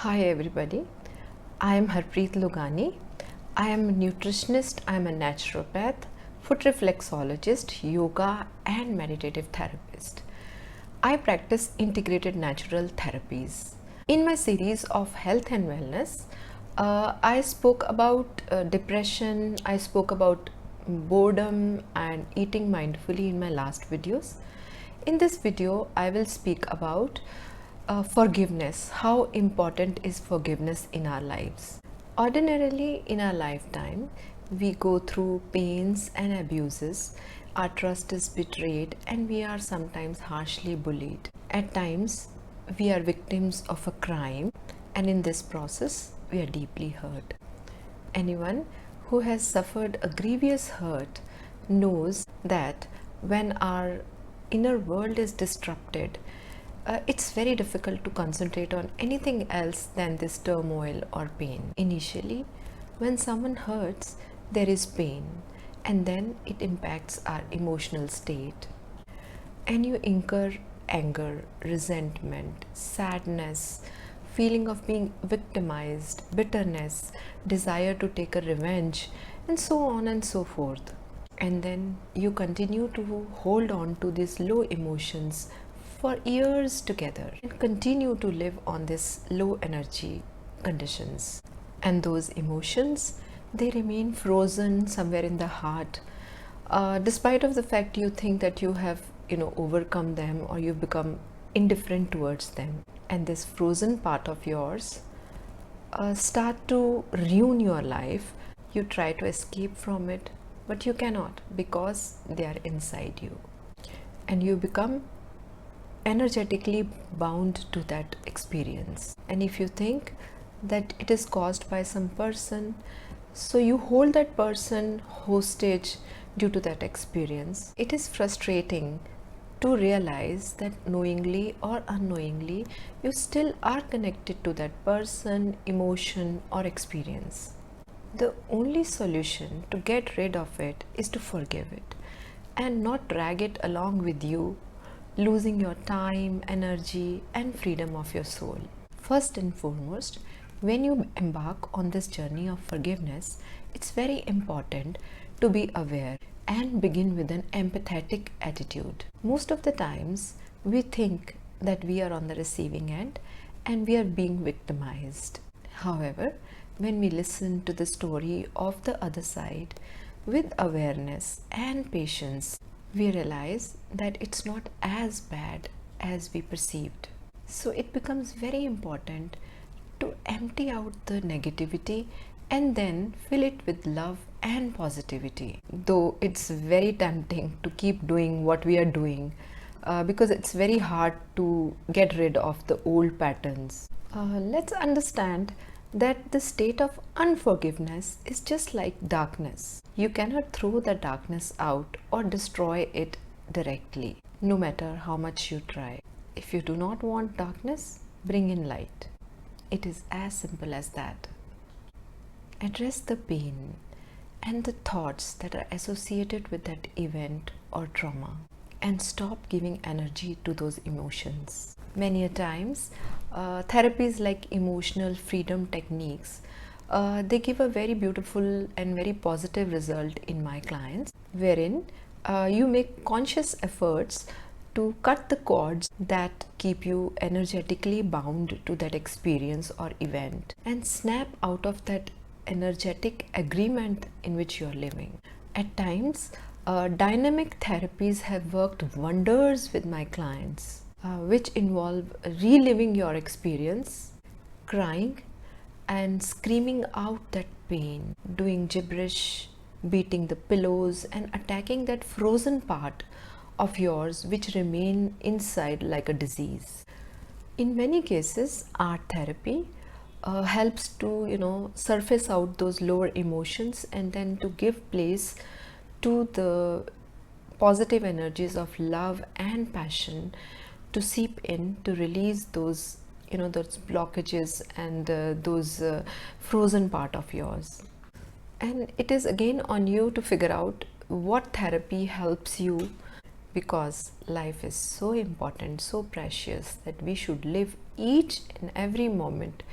Hi everybody, I am Harpreet Lugani. I am a nutritionist, I am a naturopath, foot reflexologist, yoga and meditative therapist. I practice integrated natural therapies. In my series of health and wellness, I spoke about depression, I spoke about boredom and eating mindfully in my last videos. In this video, I will speak about forgiveness. How important is forgiveness in our lives? Ordinarily, in our lifetime, we go through pains and abuses. Our trust is betrayed, and we are sometimes harshly bullied. At times, we are victims of a crime, and in this process, we are deeply hurt. Anyone who has suffered a grievous hurt knows that when our inner world is disrupted, it's very difficult to concentrate on anything else than this turmoil or pain. Initially, when someone hurts, there is pain, and then it impacts our emotional state. And you incur anger, resentment, sadness, feeling of being victimized, bitterness, desire to take a revenge, and so on and so forth. And then you continue to hold on to these low emotions for years together and continue to live on this low energy conditions. And those emotions, they remain frozen somewhere in the heart, despite of the fact you think that you have overcome them, or you've become indifferent towards them. And this frozen part of yours start to ruin your life. You try to escape from it, but you cannot, because they are inside you, and you become energetically bound to that experience. And if you think that it is caused by some person, so you hold that person hostage due to that experience. It is frustrating to realize that knowingly or unknowingly you still are connected to that person, emotion or experience. The only solution to get rid of it is to forgive it and not drag it along with you, losing your time, energy and freedom of your soul. First and foremost, when you embark on this journey of forgiveness, it's very important to be aware and begin with an empathetic attitude. Most of the times, we think that we are on the receiving end and we are being victimized. However, when we listen to the story of the other side with awareness and patience, we realize that it's not as bad as we perceived. So it becomes very important to empty out the negativity and then fill it with love and positivity. Though it's very tempting to keep doing what we are doing, because it's very hard to get rid of the old patterns. Let's understand that the state of unforgiveness is just like darkness. You cannot throw the darkness out or destroy it directly, no matter how much you try. If you do not want darkness, bring in light. It is as simple as that. Address the pain and the thoughts that are associated with that event or trauma, and stop giving energy to those emotions. Many a times, therapies like emotional freedom techniques, they give a very beautiful and very positive result in my clients, wherein you make conscious efforts to cut the cords that keep you energetically bound to that experience or event and snap out of that energetic agreement in which you are living. At times, dynamic therapies have worked wonders with my clients, which involve reliving your experience, crying and screaming out that pain, doing gibberish, beating the pillows and attacking that frozen part of yours which remain inside like a disease. In many cases, art therapy helps to surface out those lower emotions and then to give place to the positive energies of love and passion to seep in, to release those those blockages and those frozen part of yours. And it is again on you to figure out what therapy helps you, because life is so important, so precious, that we should live each and every moment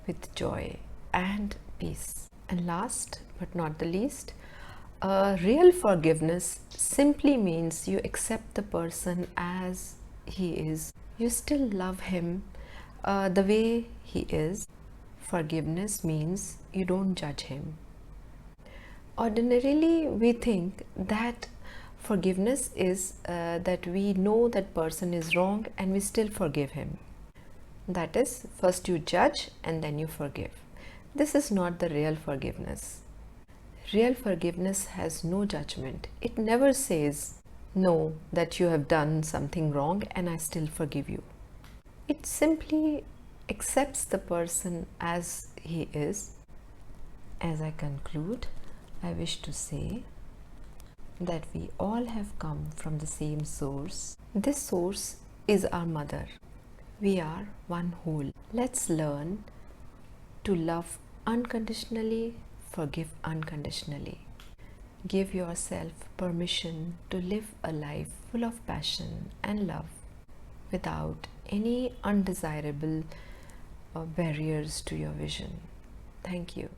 with joy and peace. And last but not the least, real forgiveness simply means you accept the person as he is. You still love him the way he is. Forgiveness means you don't judge him. Ordinarily, we think that forgiveness is that we know that person is wrong and we still forgive him. That is, first you judge and then you forgive. This is not the real forgiveness. Real forgiveness has no judgment. It never says, no, that you have done something wrong and I still forgive you. It simply accepts the person as he is. As I conclude, I wish to say that we all have come from the same source. This source is our mother. We are one whole. Let's learn to love unconditionally, forgive unconditionally. Give yourself permission to live a life full of passion and love without any undesirable barriers to your vision. Thank you.